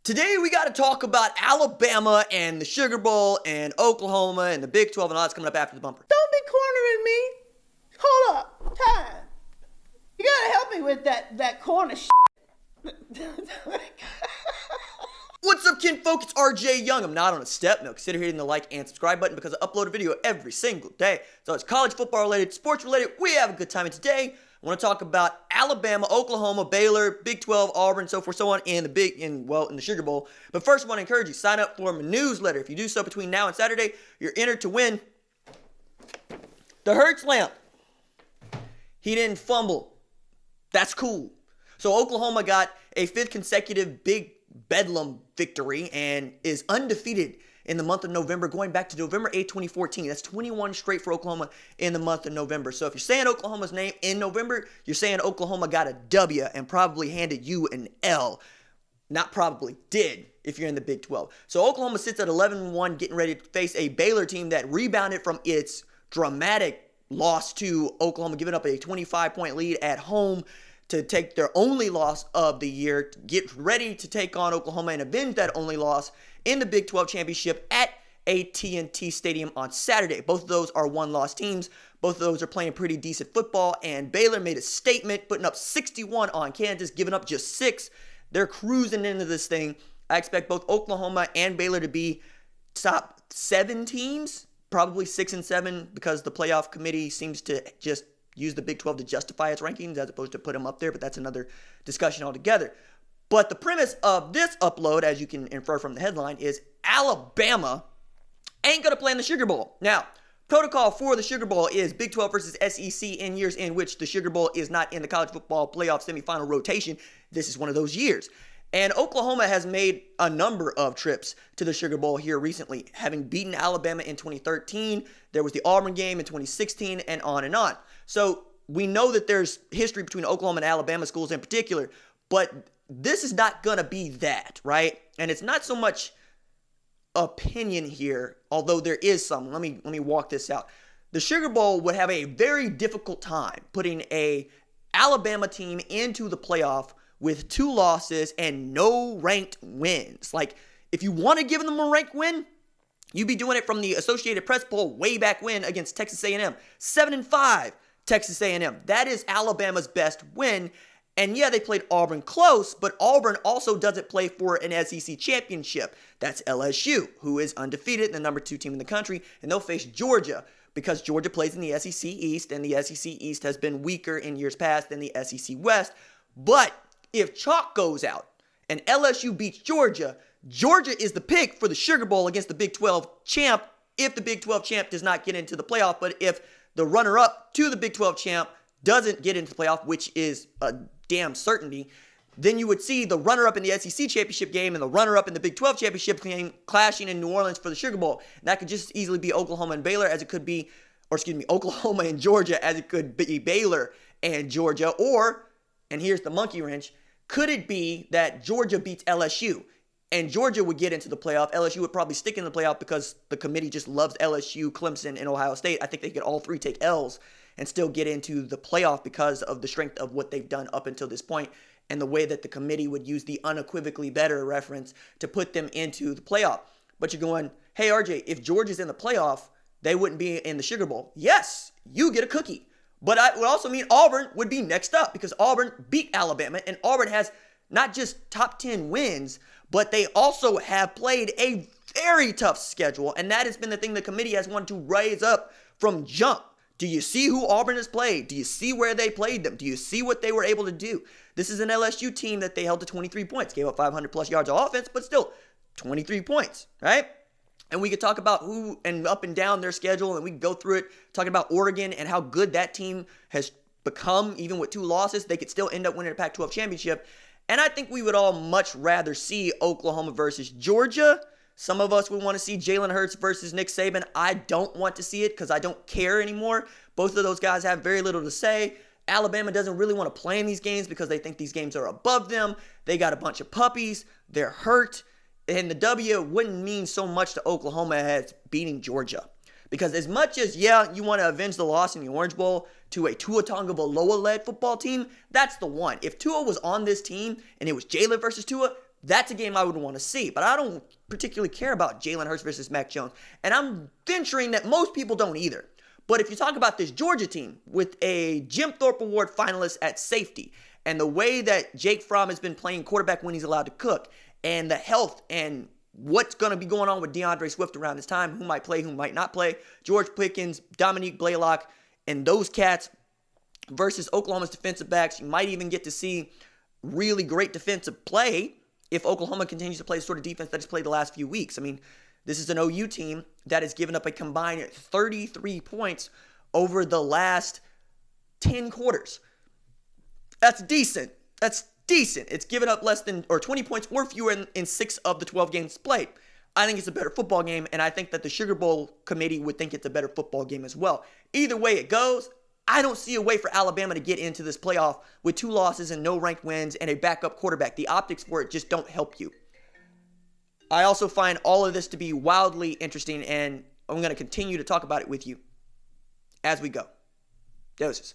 Today we got to talk about Alabama and the Sugar Bowl and Oklahoma and the Big 12 and all that's coming up after the bumper. Don't be cornering me. Hold up. Time. You gotta help me with that corner shit. What's up, kinfolk? It's RJ Young. I'm not on a step. No, consider hitting the like and subscribe button because I upload a video every single day. So it's college football related, sports related. We have a good time. And today, I want to talk about Alabama, Oklahoma, Baylor, Big 12, Auburn, so forth, so on, in the Sugar Bowl. But first, I want to encourage you, sign up for my newsletter. If you do so between now and Saturday, you're entered to win the Hertz lamp. He didn't fumble. That's cool. So Oklahoma got a fifth consecutive big Bedlam victory and is undefeated in the month of November, going back to November 8, 2014. That's 21 straight for Oklahoma in the month of November. So if you're saying Oklahoma's name in November, you're saying Oklahoma got a W and probably handed you an L. Not probably, did, if you're in the Big 12. So Oklahoma sits at 11-1, getting ready to face a Baylor team that rebounded from its dramatic loss to Oklahoma, giving up a 25-point lead at home to take their only loss of the year, to get ready to take on Oklahoma and avenge that only loss in the Big 12 championship at AT&T Stadium on Saturday. Both of those are one-loss teams. Both of those are playing pretty decent football, and Baylor made a statement, putting up 61 on Kansas, giving up just 6. They're cruising into this thing. I expect both Oklahoma and Baylor to be top 7 teams, probably 6 and 7, because the playoff committee seems to just use the Big 12 to justify its rankings as opposed to put them up there, but that's another discussion altogether. But the premise of this upload, as you can infer from the headline, is Alabama ain't going to play in the Sugar Bowl. Now, protocol for the Sugar Bowl is Big 12 versus SEC in years in which the Sugar Bowl is not in the college football playoff semifinal rotation. This is one of those years. And Oklahoma has made a number of trips to the Sugar Bowl here recently, having beaten Alabama in 2013. There was the Auburn game in 2016, and on and on. So we know that there's history between Oklahoma and Alabama schools in particular, but this is not going to be that, right? And it's not so much opinion here, although there is some. Let me walk this out. The Sugar Bowl would have a very difficult time putting a Alabama team into the playoff with 2 losses and no ranked wins. Like, if you want to give them a ranked win, you'd be doing it from the Associated Press poll way back when against Texas A&M. 7-5, Texas A&M. That is Alabama's best win. And yeah, they played Auburn close, but Auburn also doesn't play for an SEC championship. That's LSU, who is undefeated, the number 2 team in the country, and they'll face Georgia because Georgia plays in the SEC East, and the SEC East has been weaker in years past than the SEC West. But if chalk goes out and LSU beats Georgia, Georgia is the pick for the Sugar Bowl against the Big 12 champ if the Big 12 champ does not get into the playoff. But if the runner-up to the Big 12 champ doesn't get into the playoff, which is a damn certainty, then you would see the runner-up in the SEC championship game and the runner-up in the Big 12 championship game clashing in New Orleans for the Sugar Bowl. And that could just easily be Oklahoma and Baylor as it could be, Oklahoma and Georgia as it could be Baylor and Georgia. Or, and here's the monkey wrench, could it be that Georgia beats LSU and Georgia would get into the playoff? LSU would probably stick in the playoff because the committee just loves LSU, Clemson, and Ohio State. I think they could all 3 take L's and still get into the playoff because of the strength of what they've done up until this point and the way that the committee would use the unequivocally better reference to put them into the playoff. But you're going, hey, RJ, if Georgia's in the playoff, they wouldn't be in the Sugar Bowl. Yes, you get a cookie. But it would also mean Auburn would be next up because Auburn beat Alabama, and Auburn has not just top 10 wins, but they also have played a very tough schedule, and that has been the thing the committee has wanted to raise up from jump. Do you see who Auburn has played? Do you see where they played them? Do you see what they were able to do? This is an LSU team that they held to 23 points, gave up 500 plus yards of offense, but still 23 points, right? And we could talk about who and up and down their schedule, and we can go through it, talking about Oregon and how good that team has become. Even with 2 losses, they could still end up winning a Pac-12 championship. And I think we would all much rather see Oklahoma versus Georgia. Some of us would want to see Jalen Hurts versus Nick Saban. I don't want to see it because I don't care anymore. Both of those guys have very little to say. Alabama doesn't really want to play in these games because they think these games are above them. They got a bunch of puppies. They're hurt. And the W wouldn't mean so much to Oklahoma as beating Georgia. Because as much as, yeah, you want to avenge the loss in the Orange Bowl to a Tua Tagovailoa-led football team, that's the one. If Tua was on this team and it was Jalen versus Tua, that's a game I would want to see. But I don't particularly care about Jalen Hurts versus Mac Jones. And I'm venturing that most people don't either. But if you talk about this Georgia team with a Jim Thorpe Award finalist at safety, and the way that Jake Fromm has been playing quarterback when he's allowed to cook, and the health and what's going to be going on with DeAndre Swift around this time, who might play, who might not play, George Pickens, Dominique Blaylock, and those cats versus Oklahoma's defensive backs, you might even get to see really great defensive play if Oklahoma continues to play the sort of defense that it's played the last few weeks. I mean, this is an OU team that has given up a combined 33 points over the last 10 quarters. That's decent. That's decent. It's given up less than, or 20 points or fewer in 6 of the 12 games played. I think it's a better football game, and I think that the Sugar Bowl committee would think it's a better football game as well. Either way it goes, I don't see a way for Alabama to get into this playoff with 2 losses and no ranked wins and a backup quarterback. The optics for it just don't help you. I also find all of this to be wildly interesting, and I'm going to continue to talk about it with you as we go. Doses.